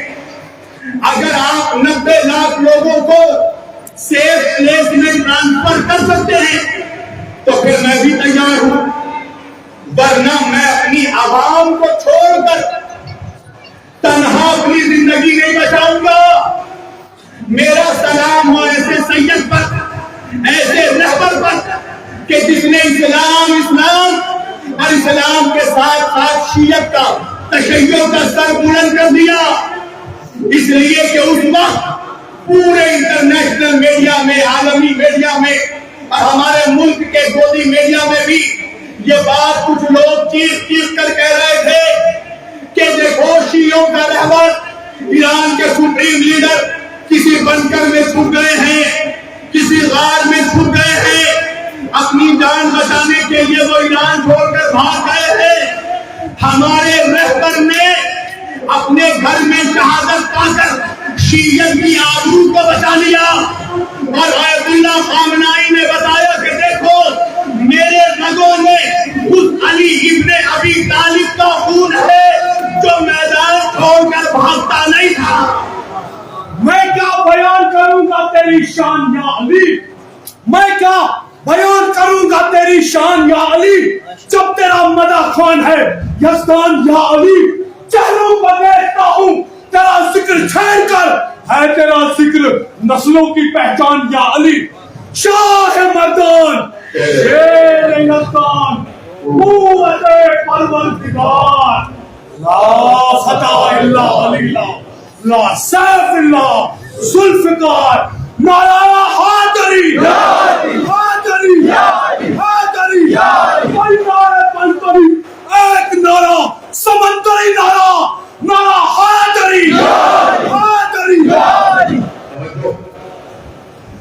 اگر آپ 90 لاکھ لوگوں کو سیف پلیس میں ٹرانسفر کر سکتے ہیں تو پھر میں بھی تیار ہوں، ورنہ میں اپنی عوام کو چھوڑ کر تنہا اپنی زندگی نہیں بچاؤں گا. میرا سلام ہو ایسے سید پر، ایسے رہبر پر کہ جس نے اسلام اور اسلام کے ساتھ ساتھ شیعت کا، تشیع کا سر بلند کر دیا. اس لیے کہ اس وقت پورے انٹرنیشنل میڈیا میں، عالمی میڈیا میں، اور ہمارے ملک کے گودی میڈیا میں بھی یہ بات کچھ لوگ چیخ کر کہہ رہے تھے کہ دیکھو شیعوں کا رہبر، ایران کے سپریم لیڈر کسی بنکر میں چھپ گئے ہیں، کسی غار میں چھپ گئے ہیں، اپنی جان بچانے کے لیے وہ ایران چھوڑ کر بھاگ گئے ہیں. ہمارے رہبر نے اپنے گھر میں شہادت پا کر شیعت کی آبرو کو بچا لیا. اور آیت اللہ خامنائی نے بتایا کہ دیکھو میرے رگوں میں اس علی ابن ابی طالب کا خون ہے جو میدان چھوڑ کر بھاگتا نہیں تھا. میں کیا بیان کروں گا تیری شان یا علی، میں کیا بیان کروں گا تیری شان یا علی، جب تیرا مدح خوان ہے یزدان یا علی. چہروں پر دیکھتا ہوں تیرا ذکر چھیڑ کر، ہے تیرا ذکر نسلوں کی پہچان یا علی. شاہ مردان، شیر یزدان، قوت پروردگار، لا فتح الا علی، لا سیف اللہ ذوالفقار، نعرہ حیدری، حیدری، حیدری، کوئی نعرہ پنتری، ایک نعرہ سمندری نعرہ، نعرہ حیدری، حیدری.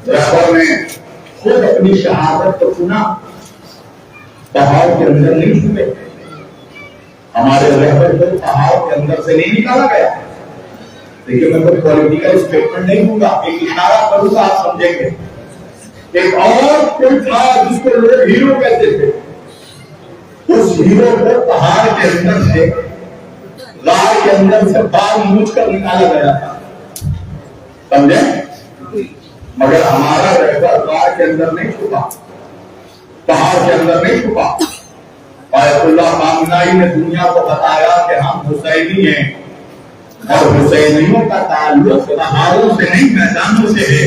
رہبر نے خود اپنی شہادت کو چنا، پہاڑ کے اندر نہیں چھپے. ہمارے رہبر کو پہاڑ کے اندر سے نہیں نکالا گیا. دیکھیے میں کوئی پولیٹیکل اسٹیٹمنٹ نہیں دوں گا، ایک اشارہ کروں گا آپ سمجھیں گے. ایک اور کوئی تھا جس کو لوگ ہیرو کہتے تھے، اس ہیرو کو پہاڑ کے اندر سے، غار کے اندر سے باہر مونچھ کر نکالا گیا تھا. سمجھے؟ مگر ہمارا رہبر غار کے اندر نہیں چھپا، پہاڑ کے اندر نہیں چھپا۔ آیت اللہ خامنائی نے دنیا کو بتایا کہ ہم حسینی ہیں، اور حسینیوں کا تعلق پہاڑوں سے نہیں میدانوں سے ہے۔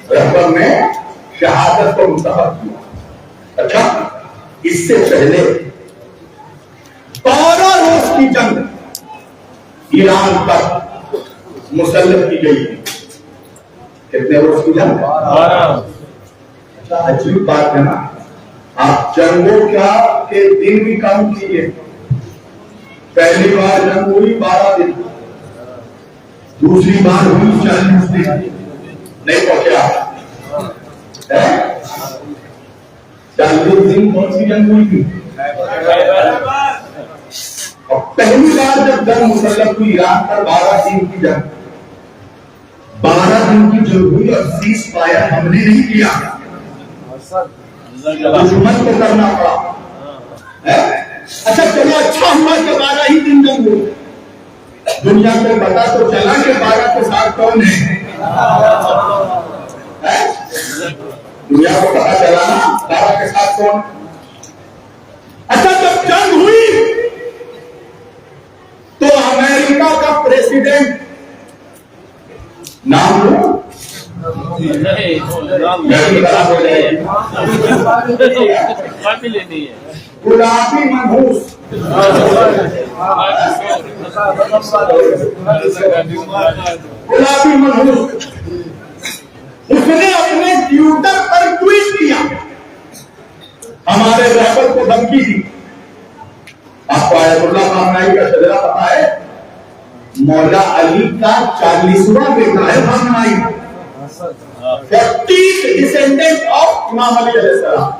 رہبر نے شہادت کو منتخب کیا۔ اچھا، اس سے پہلے 12 روز کی جنگ ایران پر مسلط کی گئی۔ کتنے روز کی جنگ؟ 12۔ اچھا، عجیب بات ہے نا، آپ جنگوں کے دن بھی کم کیے۔ پہلی بار جنگ ہوئی 12 دن، دوسری بار ہوئی 40 دن، نہیں پہنچا۔ 40 دن کون سی جنگ ہوئی تھی؟ اور پہلی بار جب جنگ مسلط ہوئی ایران پر 12 دن کی جنگ، 12 دن کی جنگ ہوئی اور سیز فائر ہم نے نہیں کیا، دشمن کو کرنا پڑا۔ اچھا چلو، اچھا ہوا کہ 12 ہی دن جنگ ہوئی، دنیا کو پتا تو چلا کہ 12 کے ساتھ کون ہے۔ دنیا کو پتا چلا نا 12 کے ساتھ کون۔ اچھا جب جنگ ہوئی تو امریکہ کا پریزیڈنٹ، نام لو غلامی منحوس، غلامی منحوس، اس نے اپنے ٹویٹر پر ٹویٹ کیا، ہمارے رہبر کو دھمکی دی۔ آپ کو آیت اللہ خامنائی کا شجرہ پتا ہے؟ مولا علی کا 40واں بیٹا ہے خامنائی، 40th descendant of امام علی علیہ السلام۔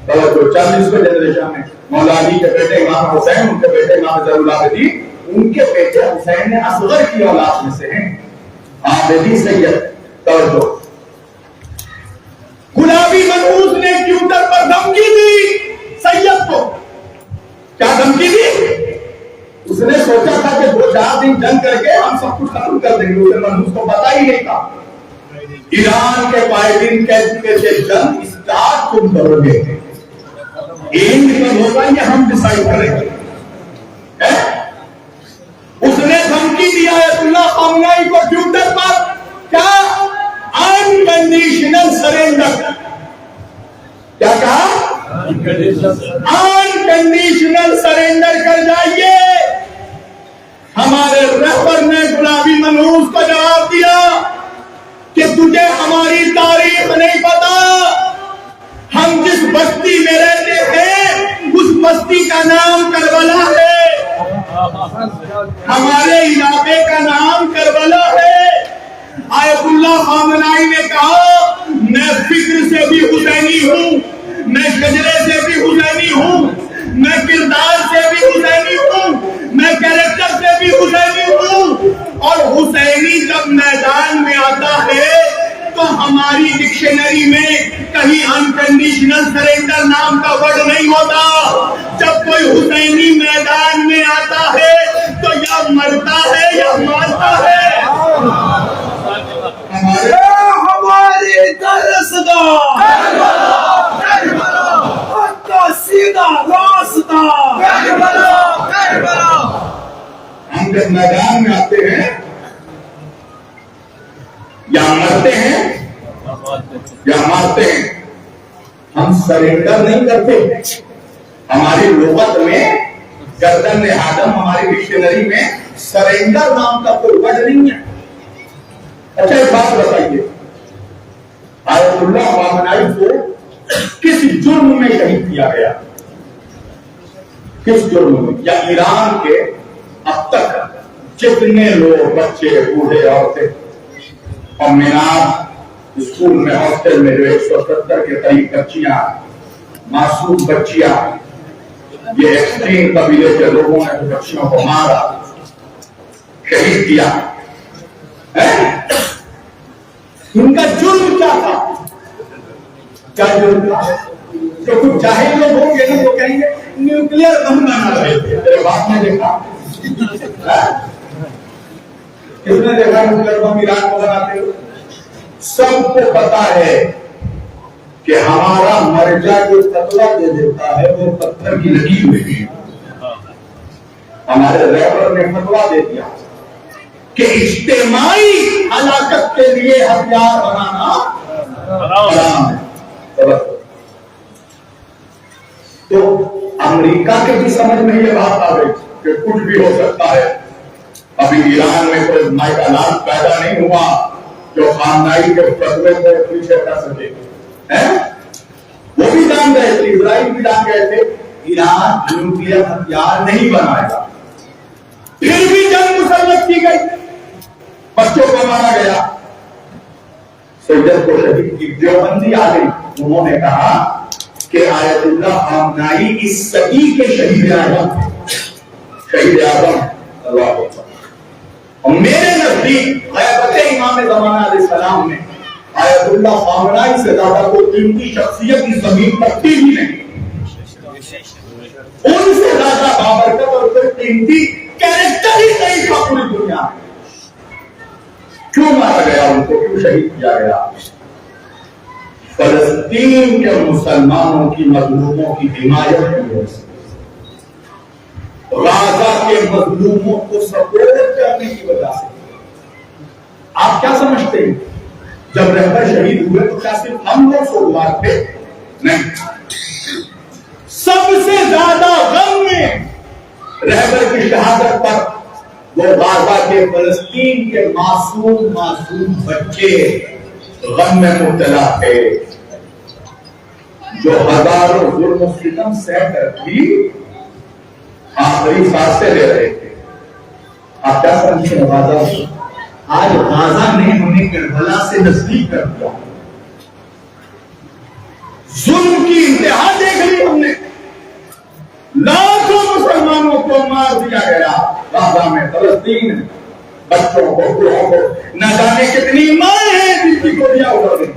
40ویں جنریشن میں مولا علی کے بیٹے امام حسین، ان کے بیٹے امام زین العابدین، ان کے بیٹے حسین اصغر کی اولاد میں سے ہیں، عابدی سید۔ توجہ، غلامی منحوس نے ٹویٹر پر دھمکی دی سید کو۔ کیا دھمکی دی؟ اس نے سوچا تھا کہ 2-4 دن جنگ کر کے ہم سب کچھ ختم کر دیں گے، اسے منحوس کو پتا ہی نہیں تھا۔ ایران کے قائدین کہتے تھے جنگ اسٹارٹ تم کرو گے، اینڈ کب ہوگا یہ ہم ڈیسائیڈ کریں گے۔ اس نے دھمکی دیا آیت اللہ خامنائی کو ٹویٹر پر، کیا انکنڈیشنل سرینڈر، کیا کہا؟ انکنڈیشنل سرینڈر کر جائیے۔ ہمارے رہبر نے غلامی منحوس کو جواب دیا کہ تجھے ہماری تاریخ نہیں پتا، ہم جس بستی میں رہتے ہیں اس بستی کا نام کربلا ہے، ہمارے علاقے کا نام کربلا ہے۔ آیت اللہ خامنائی نے کہا میں فکر سے بھی حسینی ہوں، میں شجرے سے بھی حسینی ہوں، میں کردار سے بھی حسینی ہوں، میں کیریکٹر سے بھی حسینی ہوں، اور حسینی جب میدان میں آتا ہے تو ہماری ڈکشنری میں کہیں انکنڈیشنل سرینڈر نام کا ورڈ نہیں ہوتا۔ جب کوئی حسینی میدان میں آتا ہے تو یا مرتا ہے یا مارتا ہے۔ ہماری درسگاہ کا سیدھا راستہ، ہم جب میدان میں آتے ہیں یا مرتے ہیں یا مارتے ہیں، ہم سرینڈر نہیں کرتے۔ ہماری لغت میں گردن آدم، ہماری ڈکشنری میں سرینڈر نام کا کوئی ورڈ نہیں ہے۔ اچھا ایک بات بتائیے، آیت اللہ خامنائی کو کس جرم میں شہید کیا گیا؟ کس جرم میں؟ یا ایران کے اب تک جتنے لوگ، بچے، بوڑھے، عورتیں، اور مینار اسکول میں، ہاسٹل میں جو 170 کے قریب بچیاں، معصوم بچیاں یہ ایکسٹریم قبیلے کے لوگوں نے بچیوں کو مارا، شہید کیا، ان کا جرم کیا تھا؟ کیا جرم تھا؟ تو کچھ جاہل لوگ ہوں گے نا، وہ کہیں گے نیوکلیر بم بنا رہے تھے۔ میرے باپ نے دیکھا، کس نے دیکھا نیوکلیر بم ایران کو بناتے ہوئے؟ سب کو پتا ہے کہ ہمارا مرجع جو فتویٰ دے دیتا ہے وہ پتھر کی لگی ہوئی ہے۔ ہمارے رہبر نے فتویٰ دے دیا کہ اجتماعی ہلاکت کے لیے ہتھیار بنانا حرام ہے۔ تو امریکہ کے بھی سمجھ میں یہ بات آ گئی کہ کچھ بھی ہو سکتا ہے۔ ابھی ایران میں کوئی مائکالات پیدا نہیں ہوا جو خامنائی کے فتوے کو پیچھے کر سکے۔ وہ بھی جان گئے تھے، اسرائیل بھی جان گئے تھے ایران نیوکلیر ہتھیار نہیں بنائے گا، پھر بھی جنگ مسلط کی گئی، بچوں کو مارا گیا، سید کو شہید کی۔ دیوبندی آ گئی، انہوں نے کہا کہ آیت اللہ خامنائی اس صدی کے شہید اعظم شہید اعظم اللہ اکبر۔ اور میرے نزدیک غیبت امام زمانہ علیہ السلام میں آیت اللہ خامنائی سے زیادہ کوئی قیمتی شخصیت اس زمین پر تھی ہی نہیں، ان سے زیادہ بابرکت اور کوئی قیمتی کیریکٹر ہی نہیں تھا پوری دنیا میں۔ کیوں مارا گیا ان کو، کیوں شہید کیا گیا؟ فلسطین کے مسلمانوں کی مظلوموں کی حمایت کی وجہ سے، غزہ کے مظلوموں کو سپورٹ کرنے کی وجہ سے۔ آپ کیا سمجھتے ہیں جب رہبر شہید ہوئے تو کیا صرف ہم لوگ سوگوار تھے؟ نہیں، سب سے زیادہ غم میں رہبر کی شہادت پر وہ غزہ کے فلسطین کے معصوم بچے غم میں مبتلا تھے، جو ہزاروں ظلم و ستم سہ کر بھی آخری سانسیں لے رہے تھے۔ آپ کیا سمجھیں غزہ؟ آج غزہ نے ہمیں کربلا سے نزدیک کر دیا، ظلم کی انتہا دیکھ لی ہم نے، لاکھوں مسلمانوں کو مار دیا گیا غزہ میں، فلسطین میں، بچوں کو، بوڑھوں کو، نہ جانے کتنی مائیں ہیں جن کی گولیاں اڑ گئی،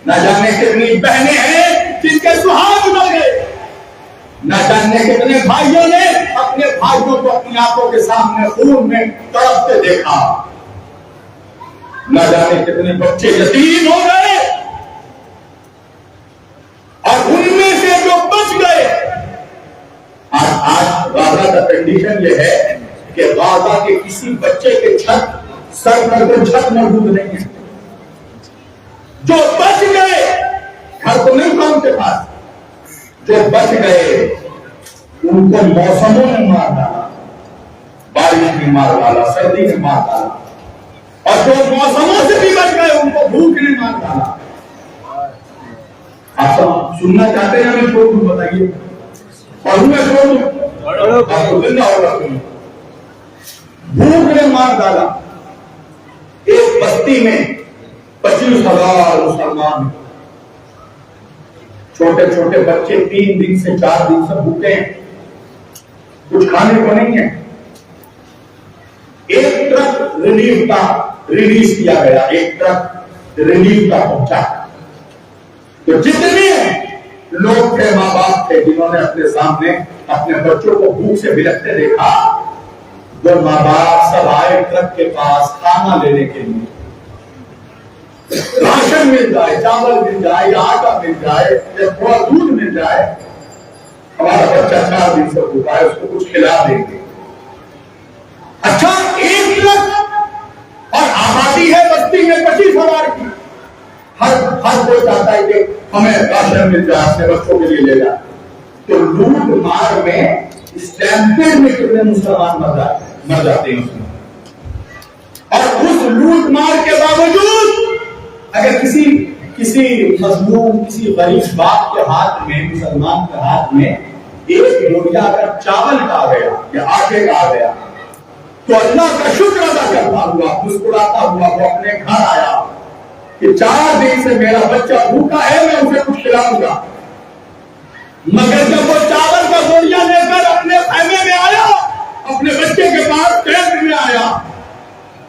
نہ جانے کتنی بہنیں ہیں جن کے سہاگ اڑ گئے، نہ جانے کتنے بھائیوں نے اپنے بھائیوں کو اپنی آنکھوں کے سامنے خون میں تڑپتے دیکھا، نہ جانے کتنے بچے یتیم ہو گئے، اور ان میں سے جو بچ گئے، آج غزہ کا کنڈیشن یہ ہے کہ غزہ کے کسی بچے کے چھت سر پر کوئی چھت موجود نہیں ہے، جو بچ گئے گھر تو نہیں تھا ان کے پاس، جو بچ گئے ان کو موسموں نے مار ڈالا، بارش نے مار ڈالا، سردی نے مار ڈالا، اور جو موسموں سے بھی بچ گئے ان کو بھوک نے مار ڈالا۔ آپ سب سننا چاہتے ہیں میں چھوڑ دوں؟ بتائیے، اور میں چھوڑ دوں؟ آپ کو زندہ ہوگا سنیں۔ بھوک نے مار ڈالا، ایک بستی میں 25,000 مسلمان، چھوٹے چھوٹے بچے 3 دن سے 4 دن سے بھوکے ہیں، کچھ کھانے کو نہیں ہے۔ ایک ٹرک ریلیف کا ریلیز کیا گیا، ایک ٹرک ریلیف کا پہنچا، تو جتنے لوگ تھے، ماں باپ تھے جنہوں نے اپنے سامنے اپنے بچوں کو بھوک سے بلکتے دیکھا، وہ ماں باپ سب آئے ٹرک کے پاس کھانا لینے کے لیے، راشن مل جائے، چاول مل جائے، یا آٹا مل جائے، یا تھوڑا دودھ مل جائے، ہمارا بچہ 4 دن سے بھوکا ہے، اس کو کچھ کھلا دیں گے۔ اچھا، ایک ٹرک اور آبادی ہے بستی میں 25,000 کی، ہر کوئی چاہتا ہے کہ ہمیں راشن مل جائے، اپنے بچوں کے لیے لے جائے، تو لوٹ مار میں اسٹیمپیڈ میں کتنے مسلمان مر جاتے ہیں اس میں، اور اس لوٹ مار کے باوجود اگر کسی مظلوم، کسی غریب باپ کے ہاتھ میں، مسلمان کے ہاتھ میں ایک بوڑیا اگر چاول کا آ گیا یا آٹے کا آ گیا تو اللہ کا شکر ادا کرتا ہوا، مسکراتا ہوا وہ اپنے گھر آیا کہ 4 دن سے میرا بچہ بھوکا ہے، میں اسے کچھ کھلاؤں گا۔ مگر جب وہ چاول کا بوڑیا واپس کھیت میں آیا،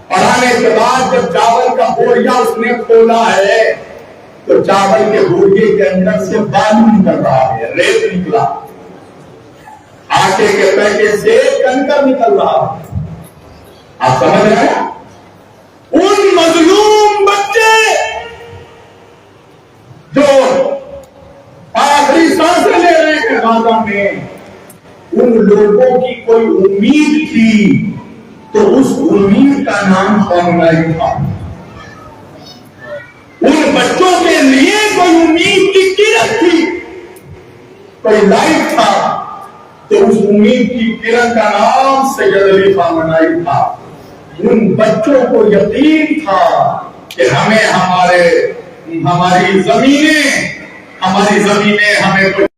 پڑھانے کے بعد جب چاول کا بوریا اس نے کھولا ہے تو چاول کے بورے کے اندر سے بالو نکل رہا ہے، ریت نکلا، آٹے کے پیکٹ سے کنکر نکل رہا ہے۔ آپ سمجھ رہے ہیں؟ ان مظلوم بچے جو آخری سانسیں لے رہے ہیں غزہ میں، ان لوگوں کی کوئی امید تھی تو اس امید کا نام خامنائی تھا۔ ان بچوں کے لیے کوئی امید کی کرن تھی، کوئی لائٹ تھا تو اس امید کی کرن کا نام سید علی خامنائی تھا۔ ان بچوں کو یقین تھا کہ ہماری زمینیں ہمیں